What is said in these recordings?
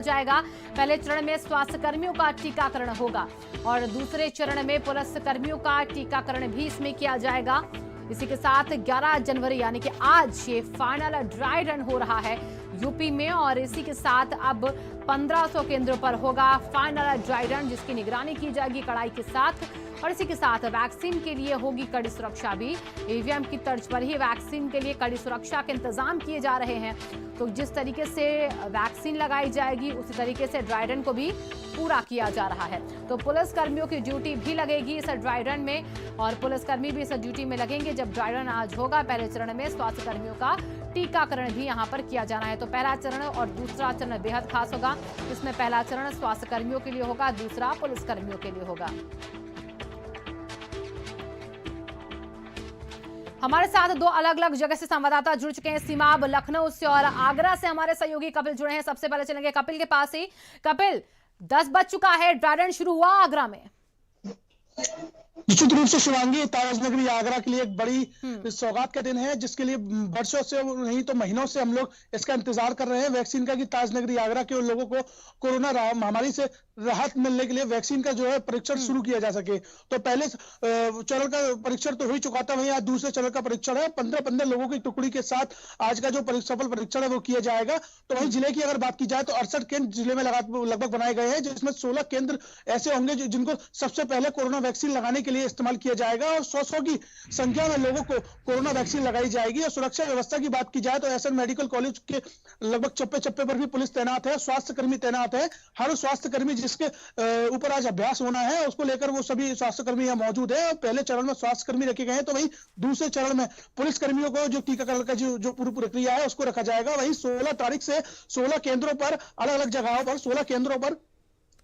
जाएगा। पहले चरण में स्वास्थ्य कर्मियों का टीकाकरण होगा और दूसरे चरण में पुलिस कर्मियों का टीकाकरण भी इसमें किया जाएगा। इसी के साथ 11 जनवरी यानी कि आज ये फाइनल ड्राई रन हो रहा है यूपी में और इसी के साथ अब 1500 केंद्रों पर होगा फाइनल ड्राई रन, जिसकी निगरानी की जाएगी कड़ाई के साथ। और इसी के साथ वैक्सीन के लिए होगी कड़ी सुरक्षा भी। ईवीएम की तर्ज पर ही वैक्सीन के लिए कड़ी सुरक्षा के इंतजाम किए जा रहे हैं। तो जिस तरीके से वैक्सीन लगाई जाएगी उसी तरीके से ड्राई रन को भी पूरा किया जा रहा है। तो पुलिस कर्मियों की ड्यूटी भी लगेगी इस ड्राई रन में और पुलिसकर्मी भी इस ड्यूटी में लगेंगे जब ड्राई रन आज होगा। पहले चरण में स्वास्थ्य कर्मियों का टीकाकरण भी यहां पर किया जाना है। तो पहला चरण और दूसरा चरण बेहद खास होगा। इसमें पहला चरण स्वास्थ्य कर्मियों के लिए होगा, दूसरा पुलिस कर्मियों के लिए होगा। हमारे साथ दो अलग अलग जगह से संवाददाता जुड़ चुके हैं, सीमाब लखनऊ से और आगरा से हमारे सहयोगी कपिल जुड़े हैं। सबसे पहले चलेंगे कपिल के पास ही। कपिल, 10 बज चुका है, ड्राई रन शुरू हुआ आगरा में। निश्चित रूप से शिवांगी, ताजनगरी आगरा के लिए एक बड़ी सौगात का दिन है, जिसके लिए वर्षों से नहीं तो महीनों से हम लोग इसका इंतजार कर रहे हैं वैक्सीन का, कि ताजनगरी आगरा के लोगों को कोरोना महामारी से राहत मिलने के लिए वैक्सीन का जो है परीक्षण शुरू किया जा सके। तो पहले चरण का परीक्षण तो हो ही चुका था, वहीं आज दूसरे चरण का परीक्षण है। 15 लोगों की टुकड़ी के साथ आज का जो सफल परीक्षण है वो किया जाएगा। तो वहीं जिले की अगर बात की जाए तो 68 केंद्र जिले में लगभग बनाए गए हैं, जिसमें 16 केंद्र ऐसे होंगे जिनको सबसे पहले कोरोना वैक्सीन लगाने के लिए इस्तेमाल किया जाएगा और 100 की संख्या में लोगों को कोरोना वैक्सीन लगाई जाएगी। और सुरक्षा व्यवस्था की बात की जाए तो एसएन मेडिकल कॉलेज के लगभग चप्पे पर भी पुलिस तैनात है, स्वास्थ्य कर्मी तैनात है। हर स्वास्थ्य कर्मी जिसके ऊपर आज अभ्यास होना है उसको लेकर वो सभी स्वास्थ्य कर्मी यहाँ मौजूद है। पहले चरण में स्वास्थ्य कर्मी रखे गए हैं, तो वहीं दूसरे चरण में पुलिस कर्मियों को जो टीकाकरण का जो पूरी प्रक्रिया है उसको रखा जाएगा। वहीं 16 तारीख से 16 केंद्रों पर अलग अलग जगहों पर 16 केंद्रों पर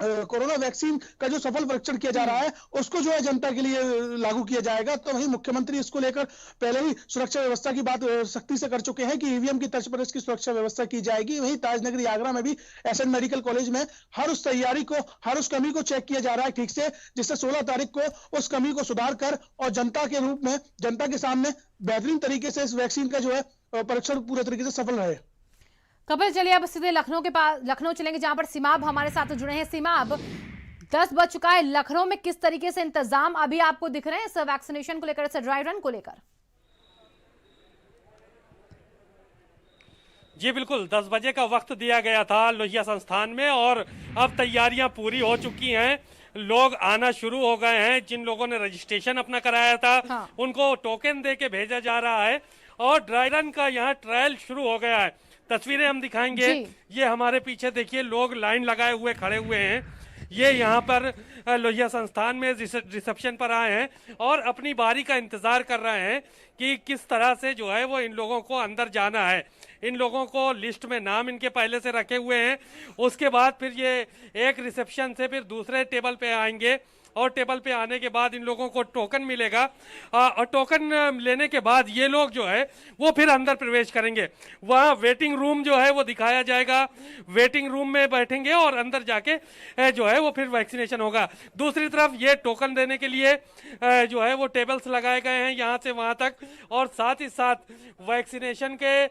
कोरोना वैक्सीन का जो सफल परीक्षण किया जा रहा है उसको जो है जनता के लिए लागू किया जाएगा। तो वहीं मुख्यमंत्री इसको लेकर पहले ही सुरक्षा व्यवस्था की बात सख्ती से कर चुके हैं कि ईवीएम की तर्ज पर इसकी सुरक्षा व्यवस्था की जाएगी। वहीं ताजनगरी आगरा में भी एसएन मेडिकल कॉलेज में हर उस तैयारी को, हर उस कमी को चेक किया जा रहा है ठीक से, जिससे 16 तारीख को उस कमी को सुधार कर और जनता के रूप में जनता के सामने बेहतरीन तरीके से इस वैक्सीन का जो है परीक्षण पूरे तरीके से सफल रहे। कपिल, चलिए अब सीधे लखनऊ के पास लखनऊ चलेंगे जहां पर सीमाब हमारे साथ जुड़े हैं। सीमाब, 10 बज चुका है, लखनऊ में किस तरीके से इंतजाम अभी आपको दिख रहे हैं इस वैक्सीनेशन को लेकर, इस ड्राई रन को लेकर? जी बिल्कुल, 10 बजे का वक्त दिया गया था लोहिया संस्थान में और अब तैयारियां पूरी हो चुकी हैं। लोग आना शुरू हो गए हैं। जिन लोगों ने रजिस्ट्रेशन अपना कराया था उनको टोकन दे के भेजा जा रहा है और ड्राई रन का यहाँ ट्रायल शुरू हो गया है। तस्वीरें हम दिखाएंगे। ये हमारे पीछे देखिए, लोग लाइन लगाए हुए खड़े हुए हैं। ये यहाँ पर लोहिया संस्थान में रिसेप्शन पर आए हैं और अपनी बारी का इंतजार कर रहे हैं कि किस तरह से जो है वो इन लोगों को अंदर जाना है। इन लोगों को लिस्ट में नाम इनके पहले से रखे हुए हैं। उसके बाद फिर ये एक रिसेप्शन से फिर दूसरे टेबल पे आएंगे और टेबल पे आने के बाद इन लोगों को टोकन मिलेगा और टोकन लेने के बाद ये लोग जो है वो फिर अंदर प्रवेश करेंगे। वहाँ वेटिंग रूम जो है वो दिखाया जाएगा। वेटिंग रूम में बैठेंगे और अंदर जाके जो है वो फिर वैक्सीनेशन होगा। दूसरी तरफ ये टोकन देने के लिए जो है वो टेबल्स लगाए गए हैं यहाँ से वहाँ तक और साथ ही साथ वैक्सीनेशन के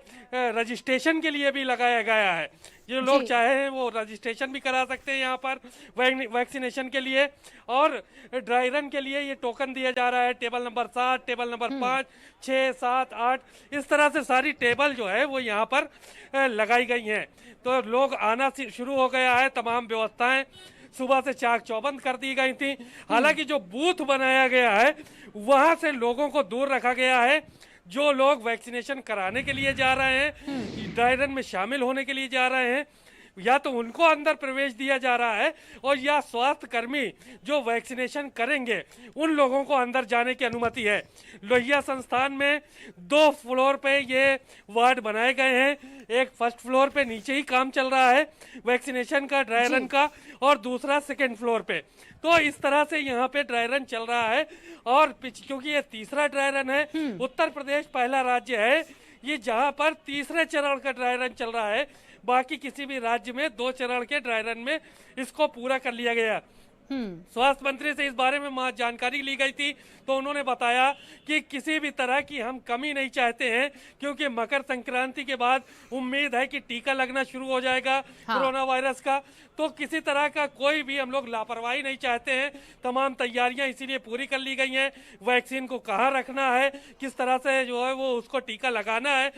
रजिस्ट्रेशन के लिए भी लगाया गया है। जो लोग चाहे वो रजिस्ट्रेशन भी करा सकते हैं यहाँ पर वैक्सीनेशन के लिए। और ड्राई रन के लिए ये टोकन दिया जा रहा है। टेबल नंबर 7, टेबल नंबर 5, 6, 7, 8 इस तरह से सारी टेबल जो है वो यहाँ पर लगाई गई हैं। तो लोग आना शुरू हो गया है। तमाम व्यवस्थाएं सुबह से चाक चौबंद कर दी गई थी। हालांकि जो बूथ बनाया गया है वहां से लोगों को दूर रखा गया है। जो लोग वैक्सीनेशन कराने के लिए जा रहे हैं, ड्राई रन में शामिल होने के लिए जा रहे हैं, या तो उनको अंदर प्रवेश दिया जा रहा है और या स्वास्थ्य कर्मी जो वैक्सीनेशन करेंगे उन लोगों को अंदर जाने की अनुमति है। लोहिया संस्थान में 2 फ्लोर पे ये वार्ड बनाए गए हैं। एक फर्स्ट फ्लोर पे नीचे ही काम चल रहा है वैक्सीनेशन का, ड्राई रन का, और दूसरा सेकेंड फ्लोर पे। तो इस तरह से यहाँ पे ड्राई रन चल रहा है। और क्योंकि ये तीसरा ड्राई रन है, उत्तर प्रदेश पहला राज्य है ये जहाँ पर तीसरे चरण का ड्राई रन चल रहा है। बाकी किसी भी राज्य में 2 चरण के ड्राई रन में इसको पूरा कर लिया गया। स्वास्थ्य मंत्री से इस बारे में जानकारी ली गई थी, तो उन्होंने बताया कि किसी भी तरह की हम कमी नहीं चाहते हैं, क्योंकि मकर संक्रांति के बाद उम्मीद है कि टीका लगना शुरू हो जाएगा कोरोना वायरस का। तो किसी तरह का कोई भी हम लोग लापरवाही नहीं चाहते हैं। तमाम तैयारियां इसीलिए पूरी कर ली गई हैं। वैक्सीन को कहाँ रखना है, किस तरह से जो है वो उसको टीका लगाना है,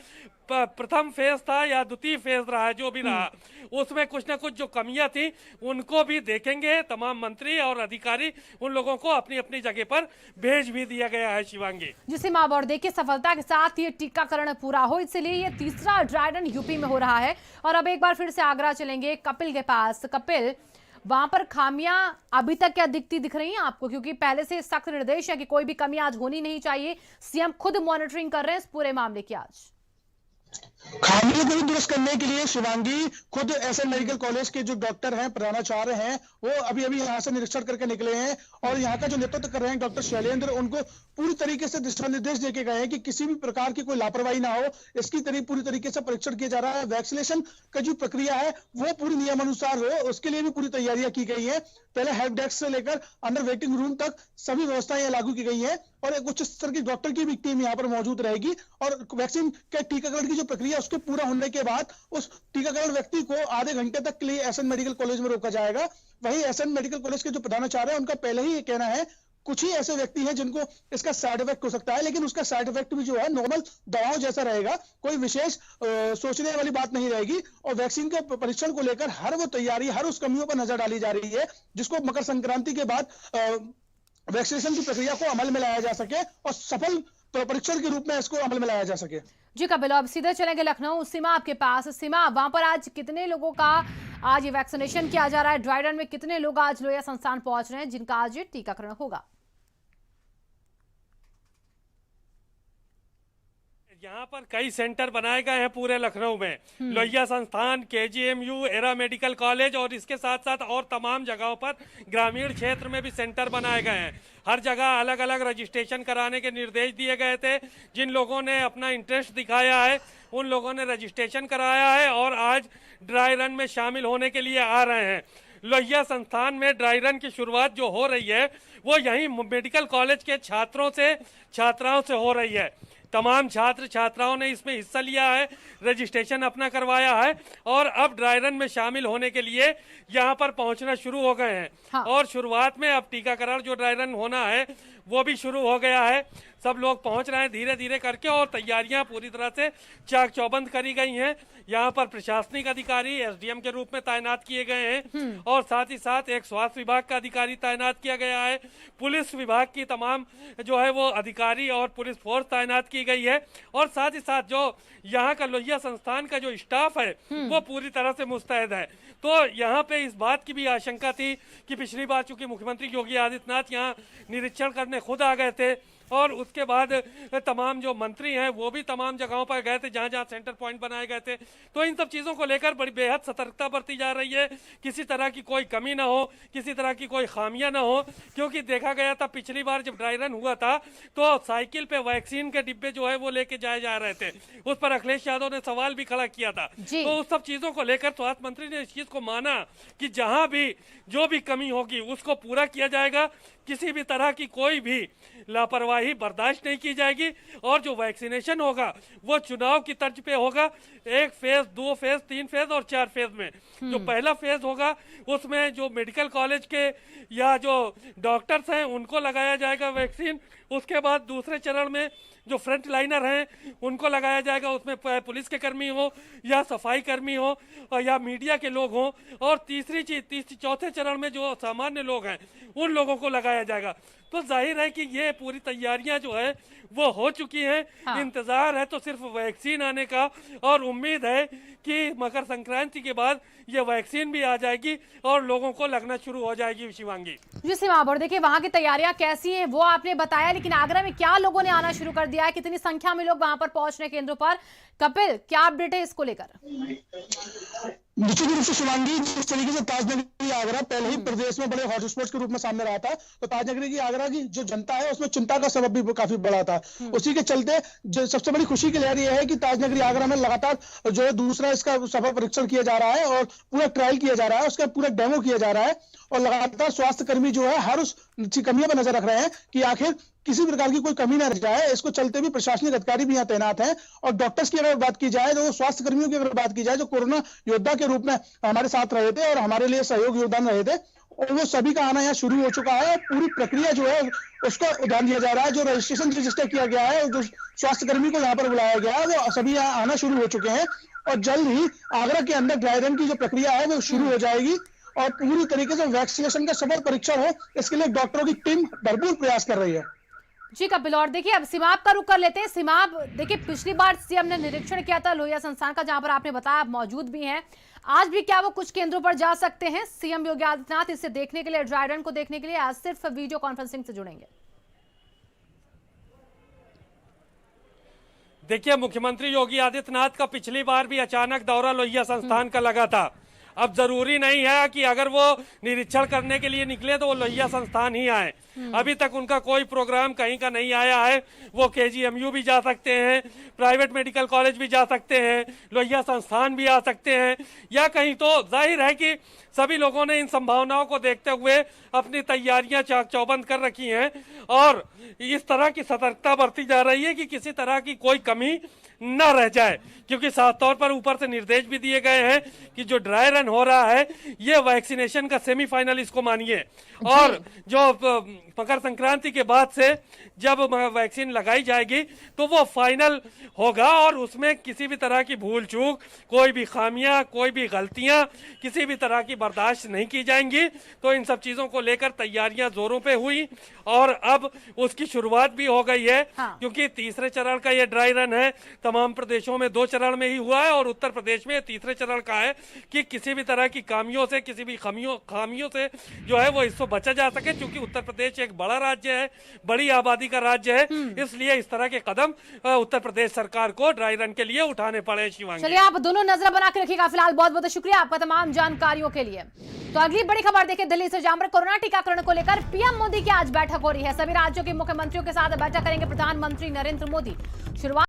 प्रथम फेज था या द्वितीय फेज रहा, जो भी रहा उसमें कुछ ना कुछ जो कमियां थी उनको भी देखेंगे तमाम मंत्री और अधिकारी। उन लोगों को अपनी अपनी जगह पर भेज भी दिया गया है। शिवांगी जी सीमा, और देखिए सफलता के साथ ये टीकाकरण पूरा हो, इसलिए ये तीसरा ड्राई रन यूपी में हो रहा है। और अब एक बार फिर से आगरा चलेंगे कपिल के पास। कपिल, वहां पर खामियां अभी तक क्या दिख रही हैं आपको? क्योंकि पहले से सख्त निर्देश है कि कोई भी कमी आज होनी नहीं चाहिए। सीएम खुद मॉनिटरिंग कर रहे हैं इस पूरे मामले की। आज खामियों को दुरुस्त करने के लिए शिवांगी खुद एसएन मेडिकल कॉलेज के जो डॉक्टर हैं, प्रधानाचार्य हैं, वो अभी यहाँ से निरीक्षण करके निकले हैं और यहाँ का जो नेतृत्व कर रहे हैं डॉक्टर शैलेंद्र, उनको पूरी तरीके से दिशा निर्देश देके गए हैं कि किसी भी प्रकार की कोई लापरवाही ना हो। इसकी पूरी तरीके से परीक्षण किया जा रहा है। वैक्सीनेशन का जो प्रक्रिया है वो पूरी नियमानुसार हो, उसके लिए भी पूरी तैयारियां की गई है। पहले हेल्प डेस्क से लेकर अंडर वेटिंग रूम तक सभी व्यवस्थाएं यहाँ लागू की गई है और एक उच्च स्तर की डॉक्टर की भी टीम यहाँ पर मौजूद रहेगी। और वैक्सीन के टीकाकरण की जो प्रक्रिया उसके पूरा होने के बाद उस टीकाकरण व्यक्ति को आधे घंटे तक के लिए एसएन मेडिकल कॉलेज में रोका जाएगा। वहीं एसएन मेडिकल कॉलेज के जो प्रधानाचार्य है उनका पहले ही ये कहना है, कुछ ही ऐसे व्यक्ति हैं जिनको इसका साइड इफेक्ट हो सकता है, लेकिन उसका साइड इफेक्ट भी जो है नॉर्मल दवाओं जैसा रहेगा, कोई विशेष सोचने वाली बात नहीं रहेगी। और वैक्सीन के परीक्षण को लेकर हर वो तैयारी, हर उस कमियों पर नजर डाली जा रही है जिसको मकर संक्रांति के बाद वैक्सीनेशन की प्रक्रिया को अमल में लाया जा सके और सफल परीक्षण के रूप में इसको अमल में लाया जा सके। जी कपिल, अब सीधे चलेंगे लखनऊ। सीमा आपके पास। सीमा, वहां पर आज कितने लोगों का आज ये वैक्सीनेशन किया जा रहा है? ड्राई रन में कितने लोग आज लोहिया संस्थान पहुंच रहे हैं जिनका आज ये टीकाकरण होगा? यहाँ पर कई सेंटर बनाए गए हैं पूरे लखनऊ में। लोहिया संस्थान, केजीएमयू, एरा मेडिकल कॉलेज और इसके साथ साथ और तमाम जगहों पर ग्रामीण क्षेत्र में भी सेंटर बनाए गए हैं। हर जगह अलग अलग रजिस्ट्रेशन कराने के निर्देश दिए गए थे। जिन लोगों ने अपना इंटरेस्ट दिखाया है उन लोगों ने रजिस्ट्रेशन कराया है और आज ड्राई रन में शामिल होने के लिए आ रहे हैं। लोहिया संस्थान में ड्राई रन की शुरुआत जो हो रही है वो यहीं मेडिकल कॉलेज के छात्रों से, छात्राओं से हो रही है। तमाम छात्र छात्राओं ने इसमें हिस्सा लिया है, रजिस्ट्रेशन अपना करवाया है और अब ड्राई रन में शामिल होने के लिए यहाँ पर पहुँचना शुरू हो गए हैं। हाँ। और शुरुआत में अब टीकाकरण जो ड्राई रन होना है वो भी शुरू हो गया है। सब लोग पहुंच रहे हैं धीरे धीरे करके और तैयारियां पूरी तरह से चाक चौबंद करी गई हैं। यहाँ पर प्रशासनिक अधिकारी एसडीएम के रूप में तैनात किए गए हैं और साथ ही साथ एक स्वास्थ्य विभाग का अधिकारी तैनात किया गया है। पुलिस विभाग की तमाम जो है वो अधिकारी और पुलिस फोर्स तैनात की गई है और साथ ही साथ जो यहाँ का लोहिया संस्थान का जो स्टाफ है वो पूरी तरह से मुस्तैद है। तो यहाँ पे इस बात की भी आशंका थी कि पिछली बार चूंकि मुख्यमंत्री योगी आदित्यनाथ यहाँ निरीक्षण करने खुद आ गए थे और उसके बाद तमाम जो मंत्री हैं वो भी तमाम जगहों पर गए थे जहां जहां सेंटर पॉइंट बनाए गए थे। तो इन सब चीज़ों को लेकर बड़ी बेहद सतर्कता बरती जा रही है, किसी तरह की कोई कमी ना हो, किसी तरह की कोई खामियां ना हो। क्योंकि देखा गया था पिछली बार जब ड्राई रन हुआ था तो साइकिल पे वैक्सीन के डिब्बे जो है वो लेके जाए जा रहे थे, उस पर अखिलेश यादव ने सवाल भी खड़ा किया था। तो उस सब चीज़ों को लेकर स्वास्थ्य मंत्री ने इस चीज़ को माना कि जहाँ भी जो भी कमी होगी उसको पूरा किया जाएगा, किसी भी तरह की कोई भी लापरवाही बर्दाश्त नहीं की जाएगी और जो वैक्सीनेशन होगा वो चुनाव की तर्ज पे होगा। 1 फेज, 2 फेज, 3 फेज और 4 फेज में जो पहला फेज होगा उसमें जो मेडिकल कॉलेज के या जो डॉक्टर्स हैं उनको लगाया जाएगा वैक्सीन। उसके बाद दूसरे चरण में जो फ्रंट लाइनर हैं उनको लगाया जाएगा, उसमें पुलिस के कर्मी हो या सफाई कर्मी हो या मीडिया के लोग हों और चौथे चरण में जो सामान्य लोग हैं उन लोगों को लगाया जाएगा। तो जाहिर है कि ये पूरी तैयारियां जो है वो हो चुकी हैं। हाँ। इंतजार है तो सिर्फ वैक्सीन आने का और उम्मीद है कि मकर संक्रांति के बाद ये वैक्सीन भी आ जाएगी और लोगों को लगना शुरू हो जाएगी। शिवांगी जी सीमा, देखिए वहां की तैयारियां कैसी हैं वो आपने बताया, लेकिन आगरा में क्या लोगों ने आना शुरू कर दिया है, कितनी संख्या में लोग वहां पर पहुंच रहे केंद्रों पर? कपिल, क्या अपडेट है इसको लेकर? निश्चित रूप से शिवांगी, जिस तरीके से ताजनगरी आगरा पहले ही प्रदेश में बड़े हॉटस्पॉट के रूप में सामने रहा था, तो ताजनगरी की आगरा की जो जनता है उसमें चिंता का सबब भी काफी बड़ा था। उसी के चलते जो सबसे बड़ी खुशी की लहर यह है कि ताजनगरी आगरा में लगातार जो है दूसरा इसका सफल परीक्षण किया जा रहा है और पूरा ट्रायल किया जा रहा है, उसका पूरा डेमो किया जा रहा है और लगातार स्वास्थ्य कर्मी जो है हर उस कमियों पर नजर रख रहे हैं कि आखिर किसी प्रकार की कोई कमी न रह जाए। इसको चलते भी प्रशासनिक अधिकारी भी यहाँ तैनात हैं। और डॉक्टर्स की अगर बात की जाए, तो स्वास्थ्य कर्मियों की अगर बात की जाए, जो कोरोना योद्धा के रूप में हमारे साथ रहे थे और हमारे लिए सहयोग योगदान रहे थे, और वो सभी का आना यहाँ शुरू हो चुका है। पूरी प्रक्रिया जो है उसको ध्यान दिया जा रहा है। जो रजिस्टर किया गया है, जो स्वास्थ्य कर्मी को यहाँ पर बुलाया गया है, वो सभी यहाँ आना शुरू हो चुके हैं। और जल्द ही आगरा के अंदर ड्राई रन की जो प्रक्रिया है वो शुरू हो जाएगी और पूरी तरीके से वैक्सीनेशन का सफल परीक्षण हो, इसके लिए डॉक्टरों की टीम भरपूर प्रयास कर रही है। जी कपिल, और देखिए अब सिमाब का रुख कर लेते हैं। सिमाब देखिए, पिछली बार सीएम ने निरीक्षण किया था लोहिया संस्थान का, जहां पर आपने बताया आप मौजूद भी हैं। आज भी क्या वो कुछ केंद्रों पर जा सकते हैं? सीएम योगी आदित्यनाथ इसे देखने के लिए, ड्राई रन को देखने के लिए आज सिर्फ वीडियो कॉन्फ्रेंसिंग से जुड़ेंगे। देखिए, मुख्यमंत्री योगी आदित्यनाथ का पिछली बार भी अचानक दौरा लोहिया संस्थान का लगा था। अब जरूरी नहीं है कि अगर वो निरीक्षण करने के लिए निकले तो वो लोहिया संस्थान ही आए। अभी तक उनका कोई प्रोग्राम कहीं का नहीं आया है। वो केजीएमयू भी जा सकते हैं, प्राइवेट मेडिकल कॉलेज भी जा सकते हैं, लोहिया संस्थान भी आ सकते हैं, या कहीं तो जाहिर है कि सभी लोगों ने इन संभावनाओं को देखते हुए अपनी तैयारियां चाक चौबंद कर रखी हैं और इस तरह की सतर्कता बरती जा रही है कि किसी तरह की कोई कमी न रह जाए। क्योंकि साफ तौर पर ऊपर से निर्देश भी दिए गए हैं कि जो ड्राई रन हो रहा है ये वैक्सीनेशन का सेमीफाइनल इसको मानिए, और जो मकर संक्रांति के बाद से जब वैक्सीन लगाई जाएगी तो वो फाइनल होगा और उसमें किसी भी तरह की भूल चूक, कोई भी खामियां, कोई भी गलतियां किसी भी तरह की बर्दाश्त नहीं की जाएंगी। तो इन सब चीजों को लेकर तैयारियां जोरों पे हुई और अब उसकी शुरुआत भी हो गई है। क्योंकि तीसरे चरण का ये ड्राई रन है, तमाम प्रदेशों में 2 चरण में ही हुआ है और उत्तर प्रदेश में तीसरे चरण का है कि किसी भी तरह की खामियों से, किसी भी खामियों से जो है वो इससे बचा जा सके। क्योंकि उत्तर प्रदेश एक बड़ा राज्य है, बड़ी आबादी का राज्य है, इसलिए इस तरह के कदम उत्तर प्रदेश सरकार को ड्राई रन के लिए उठाने पड़े। शिवांगी, चलिए आप दोनों नजर बना के रखिएगा। फिलहाल बहुत बहुत शुक्रिया आपका तमाम जानकारियों के लिए। तो अगली बड़ी खबर देखिए, दिल्ली से जहां पर कोरोना टीकाकरण को लेकर पीएम मोदी की आज बैठक हो रही है। सभी राज्यों के मुख्यमंत्रियों के साथ बैठक करेंगे प्रधानमंत्री नरेंद्र मोदी। शुरुआत